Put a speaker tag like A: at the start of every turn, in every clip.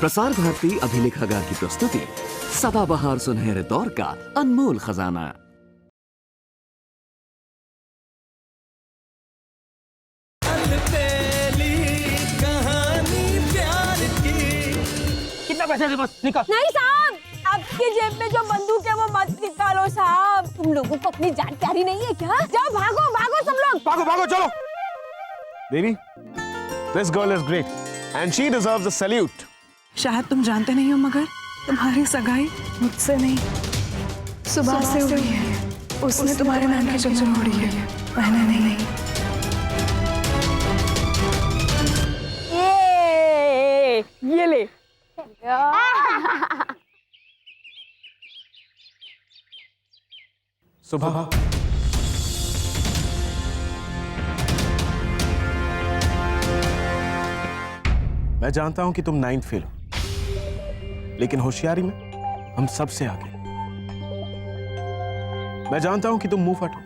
A: प्रसार भारती अभिलेखागार की प्रस्तुति सदाबहार सुनहरे दौर का अनमोल खजाना।
B: कितना पैसा है बस निकाल।
C: नहीं साहब, आपकी जेब में जो बंदूक है वो मत निकालो साहब। तुम लोगों को अपनी जान प्यारी नहीं है क्या? जाओ भागो भागो सब लोग।
B: भागो भागो चलो।
D: देवी, this girl is great and she deserves a salute.
E: शायद तुम जानते नहीं हो मगर तुम्हारी सगाई मुझसे नहीं सुबह से हुई है। उसने तुम्हारे नाम की चुन उड़ी है, मैंने नहीं।
C: ये ले।
D: सुबह मैं जानता हूं कि तुम 9th फेल हो, लेकिन होशियारी में हम सबसे आगे। मैं जानता हूं कि तुम मुंह फट हो,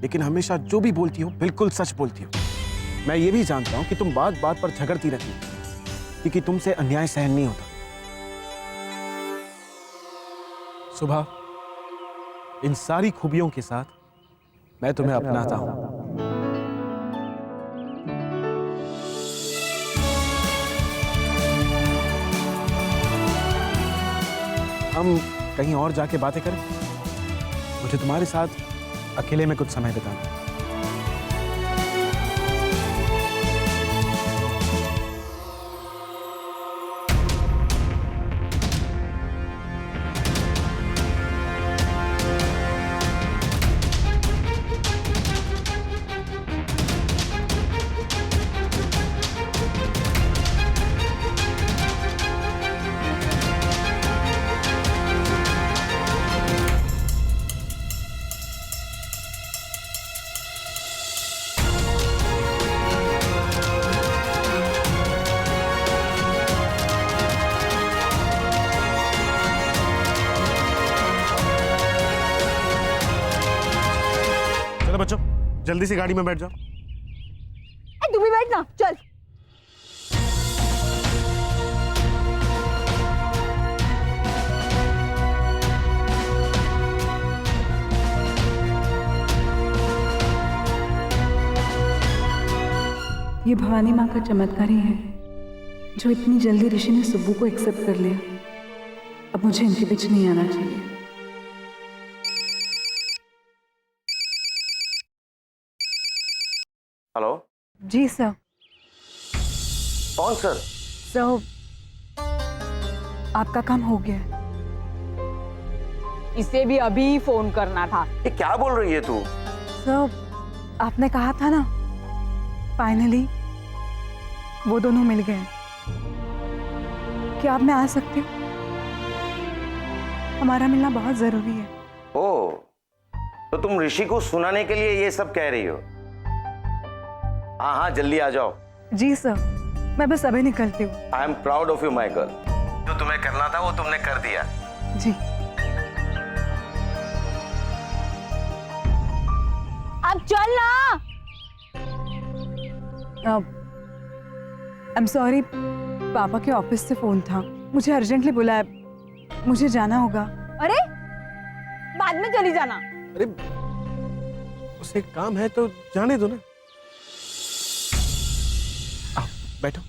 D: लेकिन हमेशा जो भी बोलती हो बिल्कुल सच बोलती हो। मैं ये भी जानता हूं कि तुम बात बात पर झगड़ती रहती हो, क्योंकि तुमसे अन्याय सहन नहीं होता। सुबह, इन सारी खूबियों के साथ मैं तुम्हें अपनाता हूं। हम कहीं और जाके बातें करें? मुझे तुम्हारे साथ अकेले में कुछ समय बिताना है। बच्चों, जल्दी से गाड़ी में बैठ जाओ।
C: तू भी बैठ ना, चल।
E: ये भवानी माँ का चमत्कार ही है जो इतनी जल्दी ऋषि ने सुब्बू को एक्सेप्ट कर लिया। अब मुझे इनके बीच नहीं आना चाहिए।
F: हेलो
E: जी सर।
F: कौन सर?
E: सर, आपका काम हो गया।
C: इसे भी अभी फोन करना था।
F: ये क्या बोल रही है तू?
E: सर, आपने कहा था ना, फाइनली वो दोनों मिल गए। क्या आप में आ सकते हो? हमारा मिलना बहुत जरूरी है।
F: ओ, तो तुम ऋषि को सुनाने के लिए ये सब कह रही हो? हाँ हाँ, जल्दी आ जाओ।
E: जी सर, मैं बस अभी निकलती हूँ।
F: I am proud of you my girl. जो तुम्हें करना था वो तुमने कर दिया।
E: जी।
C: अब चल ना।
E: आई एम सॉरी, पापा के ऑफिस से फोन था, मुझे अर्जेंटली बुलाया, मुझे जाना होगा।
C: अरे बाद में चली जाना।
D: अरे उसे काम है तो जाने दो ना। आओ बैठो।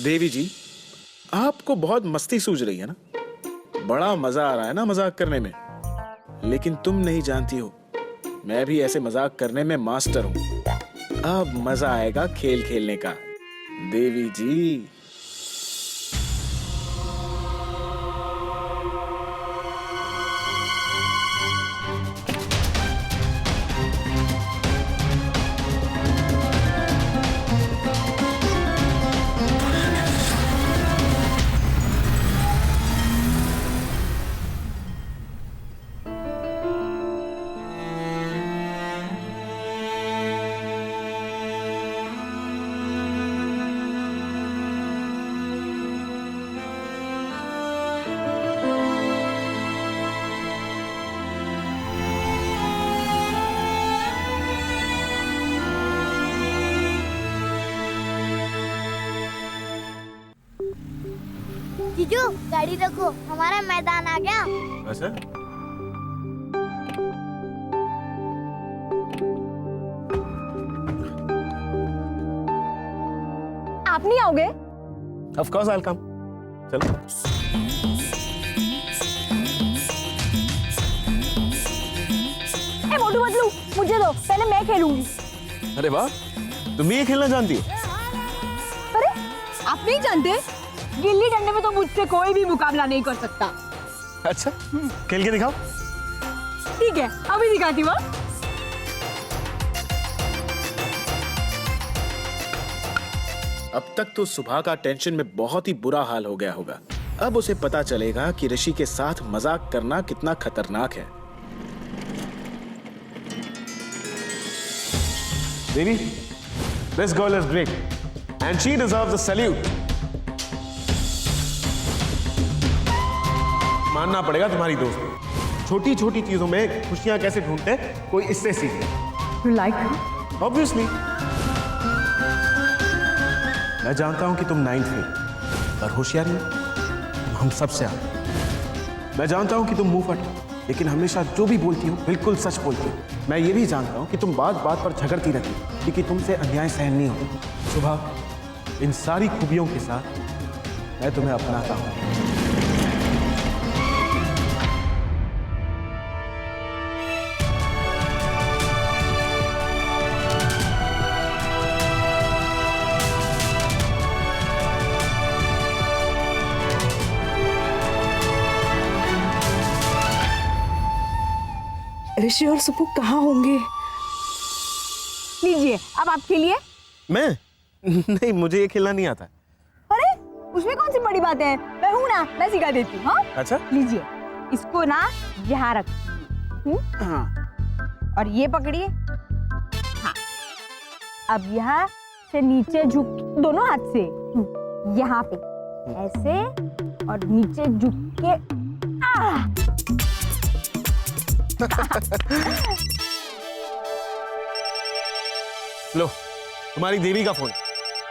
G: देवी जी, आपको बहुत मस्ती सूझ रही है ना? बड़ा मजा आ रहा है ना मजाक करने में, लेकिन तुम नहीं जानती हो मैं भी ऐसे मजाक करने में मास्टर हूं। अब मजा आएगा खेल खेलने का। देवी जी,
B: जीजू गाड़ी रखो, हमारा मैदान आ गया।
D: अच्छा
C: आप नहीं आओगे?
D: Of course I will come. चलो
C: ए मोटू बदलू, मुझे दो, पहले मैं खेलूंगी।
D: अरे वाह, तुम भी ये खेलना जानती हो?
C: अरे आप नहीं जानते, गिल्ली डंडे में तो मुझसे कोई भी मुकाबला नहीं कर सकता।
D: अच्छा खेल के दिखाओ।
C: ठीक है, अभी दिखाती हूँ।
G: अब तक तो सुबह का टेंशन में बहुत ही बुरा हाल हो गया होगा। अब उसे पता चलेगा कि ऋषि के साथ मजाक करना कितना खतरनाक है।
D: Baby, this girl is great and she deserves a salute. मानना पड़ेगा तुम्हारी दोस्त, छोटी छोटी चीजों में खुशियां कैसे ढूंढते कोई इससे सीखे।
E: You like her?
D: Obviously. मैं जानता हूं कि तुम 9th फेल पर होशियारी में हम सबसे आगे। मैं जानता हूं कि तुम मुंह फट लेकिन हमेशा जो भी बोलती हो बिल्कुल सच बोलती हो। मैं ये भी जानता हूं कि तुम बात बात पर झगड़ती रहती हो क्योंकि तुमसे अन्याय सहन नहीं होता। सुबह इन सारी खूबियों के साथ मैं तुम्हें अपनाता हूं।
E: ऋषि और सुपु कहाँ होंगे?
C: लीजिए, अब आप खेलिए।
D: मैं नहीं, मुझे ये खेलना नहीं आता।
C: अरे उसमें कौन सी बड़ी बात है, मैं हूं ना, मैं सिखा देती हूँ। हाँ?
D: अच्छा
C: लीजिए, इसको ना यहाँ रखिए। हाँ। और ये पकड़िए। हाँ। अब यहाँ से नीचे झुक, दोनों हाथ से यहाँ पे ऐसे और नीचे झुक के।
D: लो, तुम्हारी देवी का फोन।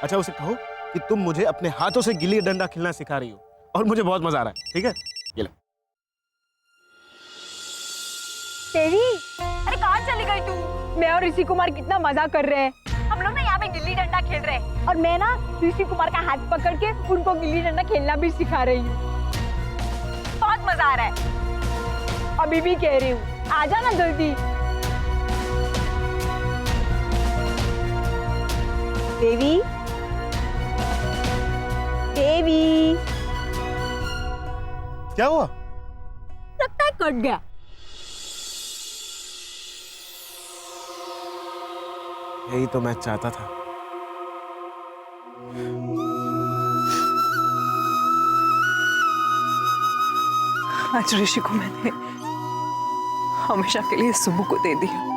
D: अच्छा उसे कहो कि तुम मुझे अपने हाथों से गिल्ली डंडा खेलना सिखा रही हो और मुझे बहुत मजा आ रहा है। ठीक है, ये लो।
C: देवी, अरे कहाँ चली गई तू? मैं और ऋषि कुमार कितना मजा कर रहे हैं। हम लोग ना यहाँ पे गिल्ली डंडा खेल रहे हैं और मैं ना ऋषि कुमार का हाथ पकड़ के उनको गिल्ली डंडा खेलना भी सिखा रही हूँ। बहुत मजा आ रहा है। अभी भी कह रही हूँ, आ जाना जल्दी। देवी, देवी,
D: क्या हुआ?
C: लगता है कट गया।
D: यही तो मैं चाहता था।
E: आज ऋषि को मैंने हमेशा के लिए सुबु को दे दिया।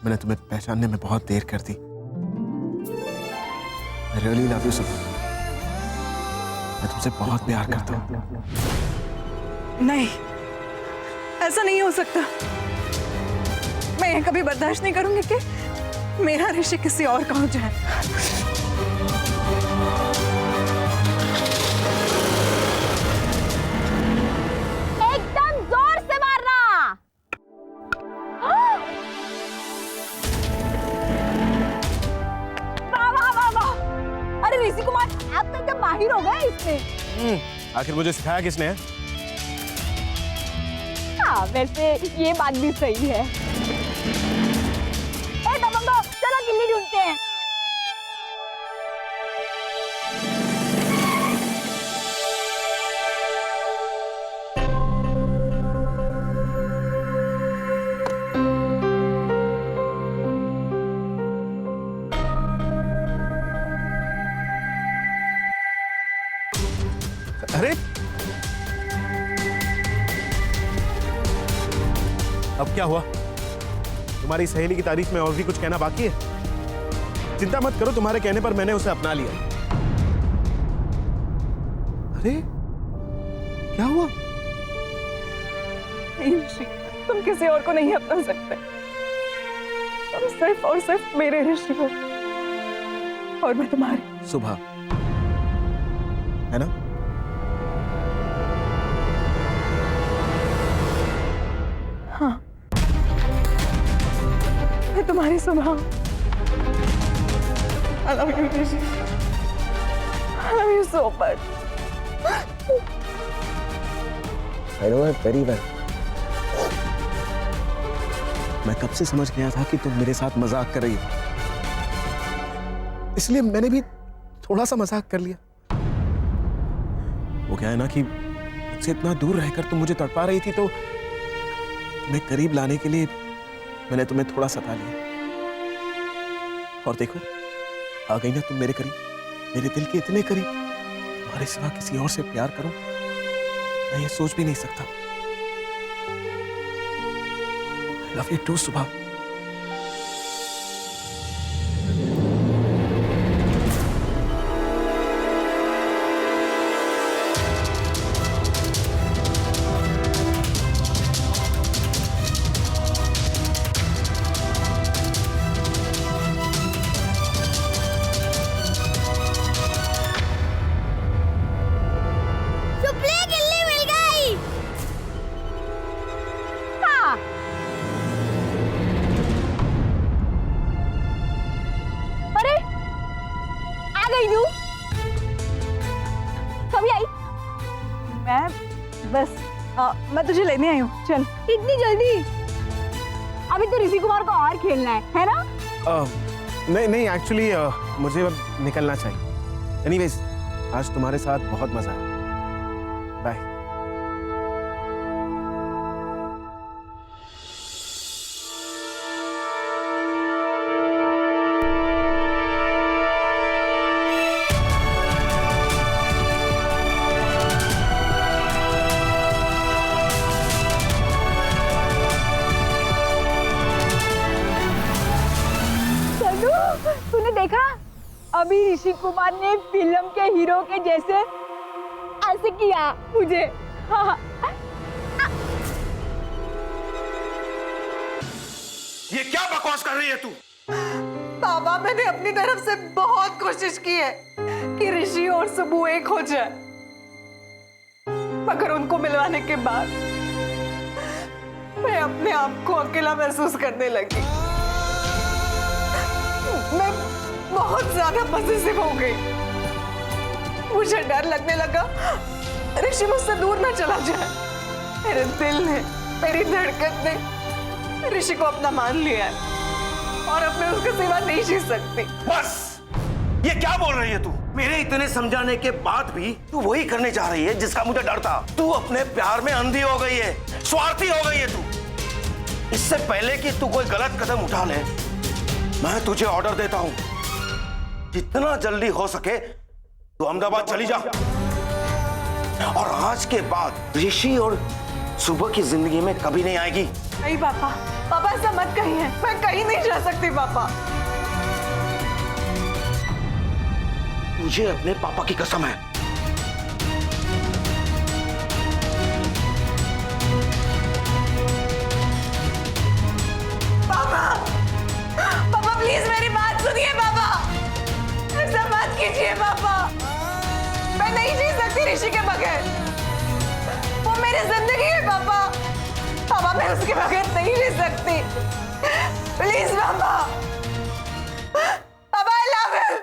D: मैंने तुम्हें पहचानने में बहुत देर कर दी। I really love you, सुबह। मैं तुमसे बहुत प्यार करता हूँ।
E: नहीं, ऐसा नहीं हो सकता। मैं ये कभी बर्दाश्त नहीं करूंगी कि मेरा ऋषि किसी और का हो जाए।
C: एकदम जोर से मारना। वाह वाह वाह वाह। अरे ऋषि कुमार, आप तो एकदम माहिर हो गए इसमें।
D: आखिर मुझे सिखाया किसने है?
C: हाँ, वैसे ये बात भी सही है। ए दबंगो, चलो गिल्ली ढूंढते हैं।
D: अब क्या हुआ? तुम्हारी सहेली की तारीफ में और भी कुछ कहना बाकी है? चिंता मत करो, तुम्हारे कहने पर मैंने उसे अपना लिया। अरे क्या हुआ?
E: नहीं ऋषि, तुम किसी और को नहीं अपना सकते। तुम सिर्फ और सिर्फ मेरे ऋषि हो और मैं तुम्हारी।
D: सुबह है ना?
E: हाँ, मैं तुम्हारी सुबह। I love you, Rishi. I love you so much.
D: I know it very well. मैं कब से समझ गया था कि तुम मेरे साथ मजाक कर रही हो, इसलिए मैंने भी थोड़ा सा मजाक कर लिया। वो क्या है ना कि मुझसे इतना दूर रहकर तुम मुझे तड़पा रही थी, तो तुम्हें करीब लाने के लिए मैंने तुम्हें थोड़ा सता लिया। और देखो, आ गई ना तुम मेरे करीब, मेरे दिल के इतने करीब। तुम्हारे सिवा किसी और से प्यार करूं, मैं ये सोच भी नहीं सकता। I love you too, सुबह।
B: सुपली गिल्ली मिल गई।
C: हाँ, अरे आ गई तू। कभी आई?
E: मैं तुझे लेने आई हूँ। चल।
C: इतनी जल्दी? अभी तो ऋषि कुमार को और खेलना है ना?
D: नहीं एक्चुअली मुझे अब निकलना चाहिए। एनीवेज, आज तुम्हारे साथ बहुत मजा आया। बाय।
C: चलू, तूने देखा? अभी ऋषि कुमार ने फिल्म के हीरो के जैसे ऐसे किया मुझे। हाँ।
F: ये क्या बकवास कर रही है तू?
E: बाबा, मैंने अपनी तरफ से बहुत कोशिश की है कि ऋषि और सुबू एक हो जाए, मगर उनको मिलवाने के बाद मैं अपने आप को अकेला महसूस करने लगी। मैं बहुत ज्यादा पॉजिटिव हो गई। मुझे डर लगने लगा ऋषि मुझसे दूर ना चला जाए। मेरे दिल ने, मेरी धड़कन ने ऋषि को अपना मान लिया है और अब मैं उसके सिवा नहीं जी सकती।
F: बस! ये क्या बोल रही है तू? मेरे इतने समझाने के बाद भी तू वही करने जा रही है जिसका मुझे डर था। तू अपने प्यार में अंधी हो गई है, स्वार्थी हो गई है तू। इससे पहले कि तू कोई गलत कदम उठा ले, मैं तुझे ऑर्डर देता हूं, जितना जल्दी हो सके तू अहमदाबाद चली जा। और आज के बाद ऋषि और सुबह की जिंदगी में कभी नहीं आएगी।
E: नहीं पापा, पापा ऐसा मत कहिए। मैं कहीं नहीं जा सकती पापा।
F: मुझे अपने पापा की कसम है।
E: पापा, पापा प्लीज मेरी बात सुनिए पापा। ऐसा मत कीजिए पापा। मैं नहीं जी सकती ऋषि के बगैर। वो मेरी जिंदगी है पापा। पापा मैं उसके बगैर नहीं जी सकती। प्लीज पापा। पापा आई लव यू।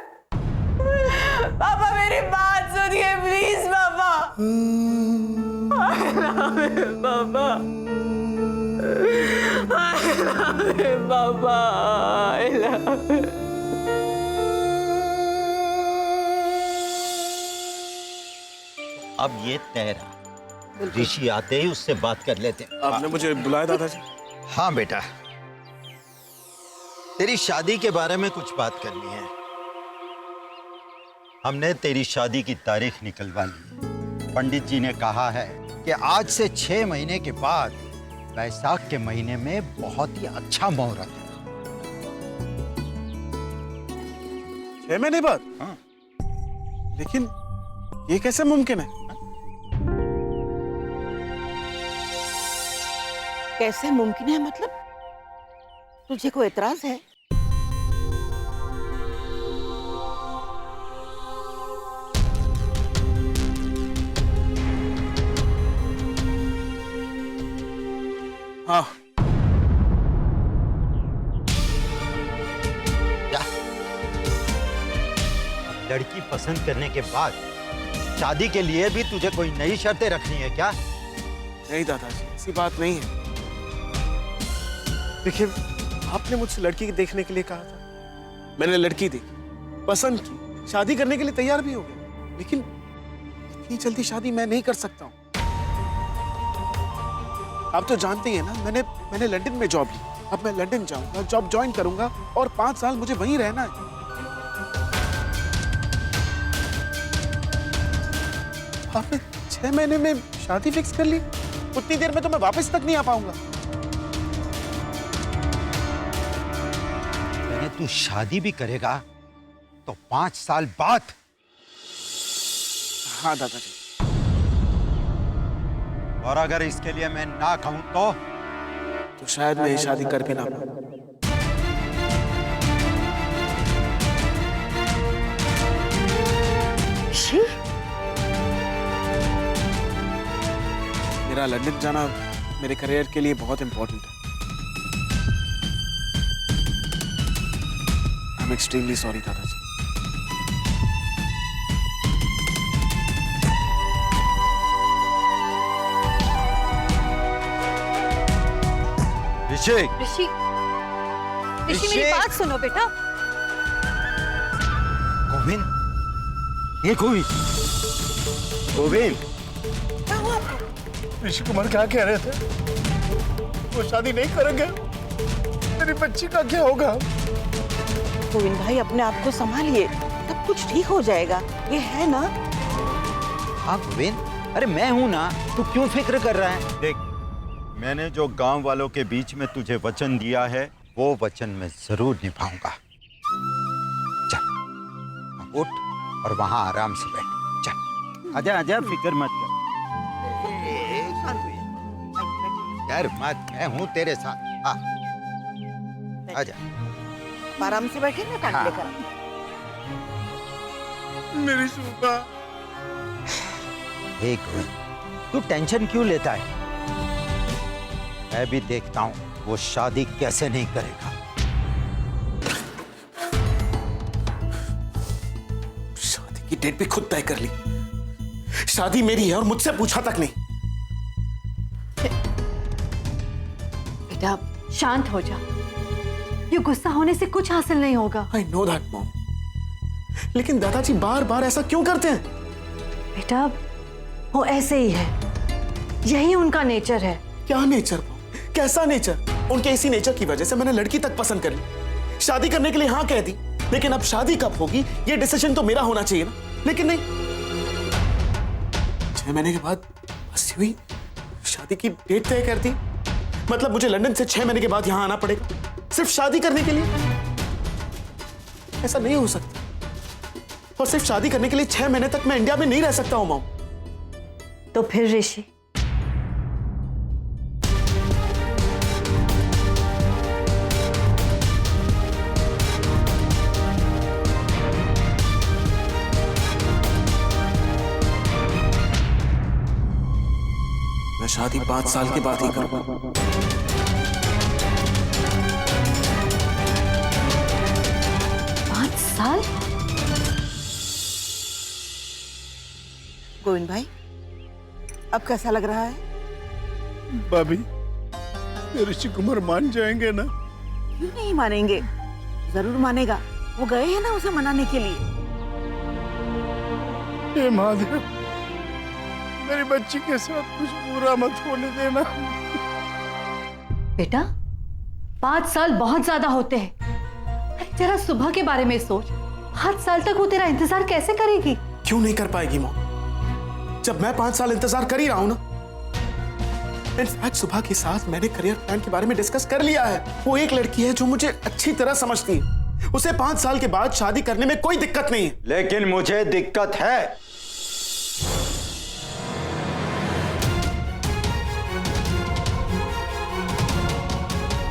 E: पापा मेरी बात सुनिए प्लीज पापा। I love you, पापा। I love you, पापा। I love you.
H: अब ये तय रहा, ऋषि आते ही उससे बात कर लेते हैं।
D: आपने मुझे बुलाया दादाजी?
H: हाँ बेटा, तेरी शादी के बारे में कुछ बात करनी है। हमने तेरी शादी की तारीख निकलवा ली। पंडित जी ने कहा है कि आज से 6 महीने के बाद बैसाख के महीने में बहुत ही अच्छा मुहूर्त है।
D: 6 महीने बाद?
H: हाँ।
D: लेकिन ये कैसे मुमकिन है?
I: कैसे मुमकिन है मतलब? तुझे कोई एतराज है?
D: हाँ।
H: क्या? लड़की पसंद करने के बाद शादी के लिए भी तुझे कोई नई शर्तें रखनी है क्या?
D: नहीं दादाजी, ऐसी बात नहीं है। देखिए, आपने मुझसे लड़की देखने के लिए कहा था। मैंने लड़की देखी, पसंद की, शादी करने के लिए तैयार भी हो गया। लेकिन इतनी जल्दी शादी मैं नहीं कर सकता हूँ। आप तो जानते ही हैं ना, मैंने लंदन में जॉब ली। अब मैं लंदन जाऊंगा, जॉब ज्वाइन करूंगा और 5 साल मुझे वहीं रहना है। आपने 6 महीने में शादी फिक्स कर ली? उतनी देर में तो मैं वापस तक नहीं आ पाऊंगा।
H: अगर तू शादी भी करेगा तो 5 साल बाद।
D: हाँ दादाजी।
H: और अगर इसके लिए मैं ना कहूं
D: तो शायद मैं ये शादी कर भी ना पाऊं। मेरा लंदन जाना मेरे करियर के लिए बहुत इंपॉर्टेंट है। आई एम एक्सट्रीमली सॉरी दादाजी।
H: ऋषि,
C: ऋषि, ऋषि मेरी बात सुनो बेटा।
H: गोविंद, ये कोई गोविंद।
D: ऋषि कुमार क्या कह रहे थे? वो शादी नहीं करेंगे? मेरी बच्ची का क्या होगा?
I: गोविंद भाई, अपने आप को संभालिए, सब कुछ ठीक हो जाएगा। ये है ना?
H: हाँ गोविंद, अरे मैं हूं ना, तू क्यों फिक्र कर रहा है? देख, मैंने जो गांव वालों के बीच में तुझे वचन दिया है, वो वचन मैं जरूर निभाऊंगा। चल, अब उठ और वहां आराम से बैठ। चल, आजा आजा, फिक्र मत कर। यार मत, मैं हूं तेरे साथ। हाँ, आजा।
I: आराम से बैठे ना, काट लेकर।
D: मेरी शूका।
H: एक तू टेंशन क्यों लेता है? मैं भी देखता हूं वो शादी कैसे नहीं करेगा।
D: शादी की डेट भी खुद तय कर ली। शादी मेरी है और मुझसे पूछा तक नहीं।
C: बेटा शांत हो जा, ये गुस्सा होने से कुछ हासिल नहीं होगा।
D: आई नो दैट मॉम, लेकिन दादाजी बार बार ऐसा क्यों करते हैं?
C: बेटा वो ऐसे ही है, यही उनका नेचर है।
D: क्या नेचर? कैसा नेचर? उनके इसी नेचर की वजह से मैंने लड़की तक पसंद कर ली, शादी करने के लिए हाँ कह दी। लेकिन अब शादी कब होगी ये डिसीजन तो मेरा होना चाहिए ना। लेकिन नहीं, 6 महीने के बाद बस हुई शादी की डेट तय कर दी। मतलब मुझे लंदन से 6 महीने के बाद यहां आना पड़ेगा सिर्फ शादी करने के लिए? ऐसा नहीं हो सकता। और सिर्फ शादी करने के लिए 6 महीने तक मैं इंडिया में नहीं रह सकता हूं मॉम।
C: तो फिर ऋषि,
D: मैं शादी 5 साल के बाद ही करूंगा।
C: 5 साल?
I: गोविंद भाई, अब कैसा लग रहा है?
G: भाभी, ऋषि कुमार मान जाएंगे ना?
I: क्यों नहीं मानेंगे? जरूर मानेगा। वो गए हैं ना उसे मनाने के लिए।
G: हे महादेव, मेरी बच्ची के साथ कुछ बुरा मत होने देना।
C: बेटा 5 साल बहुत ज्यादा होते हैं। अरे जरा सुबह के बारे में सोच, 5 साल तक वो तेरा इंतजार कैसे करेगी?
D: क्यों नहीं कर पाएगी मॉम? जब मैं 5 साल इंतजार कर ही रहा हूं ना। इनफैक्ट सुबह के साथ मैंने करियर प्लान के बारे में डिस्कस कर लिया है। वो एक लड़की है जो मुझे अच्छी तरह समझती है। उसे 5 साल के बाद शादी करने में कोई दिक्कत नहीं है।
H: लेकिन मुझे दिक्कत है।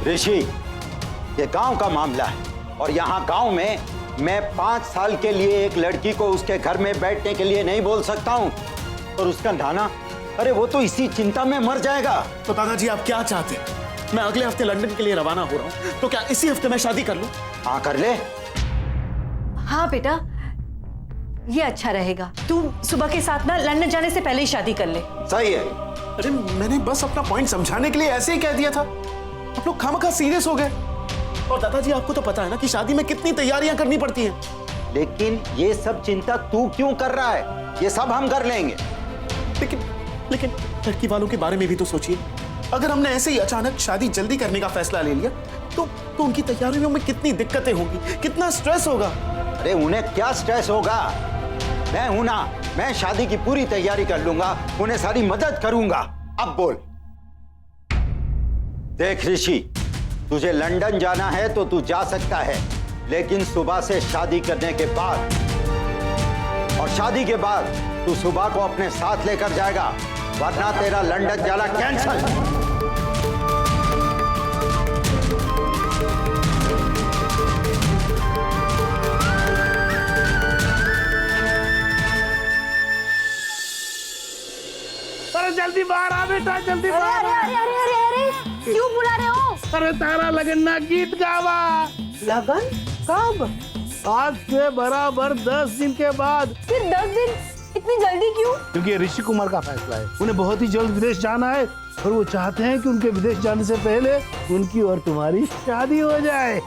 H: ऋषि, ये गांव का मामला है और यहाँ गांव में मैं 5 साल के लिए एक लड़की को उसके घर में बैठने के लिए नहीं बोल सकता हूँ। और उसका नाना, अरे वो तो इसी चिंता में मर जाएगा।
D: तो दादाजी आप क्या चाहते हैं? मैं अगले हफ्ते लंदन के लिए रवाना हो रहा हूँ, तो क्या इसी हफ्ते मैं शादी कर लूं?
H: हाँ कर ले।
E: हाँ बेटा, ये अच्छा रहेगा। तू सुबह के साथ ना लंदन जाने से पहले ही शादी कर ले।
H: सही है।
D: अरे मैंने बस अपना पॉइंट समझाने के लिए ऐसे ही कह दिया था। आप लोग खामखा सीरियस हो गए। और दादाजी आपको तो पता है ना कि शादी में कितनी तैयारियां करनी पड़ती हैं।
H: लेकिन ये सब चिंता तू क्यों कर रहा है? ये सब हम कर लेंगे।
D: लेकिन लड़की वालों के बारे में भी तो सोचिए। अगर हमने ऐसे ही अचानक शादी जल्दी करने का फैसला ले लिया तो उनकी तैयारियों में कितनी दिक्कतें होंगी, कितना स्ट्रेस होगा।
H: अरे उन्हें क्या स्ट्रेस होगा? मैं हूं ना, मैं शादी की पूरी तैयारी कर लूंगा, उन्हें सारी मदद करूंगा। अब बोल। देख ऋषि, तुझे लंदन जाना है तो तू जा सकता है, लेकिन सुबह से शादी करने के बाद, और शादी के बाद तू सुबह को अपने साथ लेकर जाएगा, वरना तेरा लंदन जाना कैंसिल।
J: अरे जल्दी बाहर आ बेटा, जल्दी बाहर आ।
C: अरे क्यों बुला रहे हो?
J: अरे तारा लगन ना गीत गावा।
I: लगन कब?
J: आज से बराबर 10 दिन के बाद।
C: फिर 10 दिन? इतनी जल्दी क्यों?
J: क्योंकि ये ऋषि कुमार का फैसला है। उन्हें बहुत ही जल्द विदेश जाना है और वो चाहते हैं कि उनके विदेश जाने से पहले उनकी और तुम्हारी शादी हो जाए।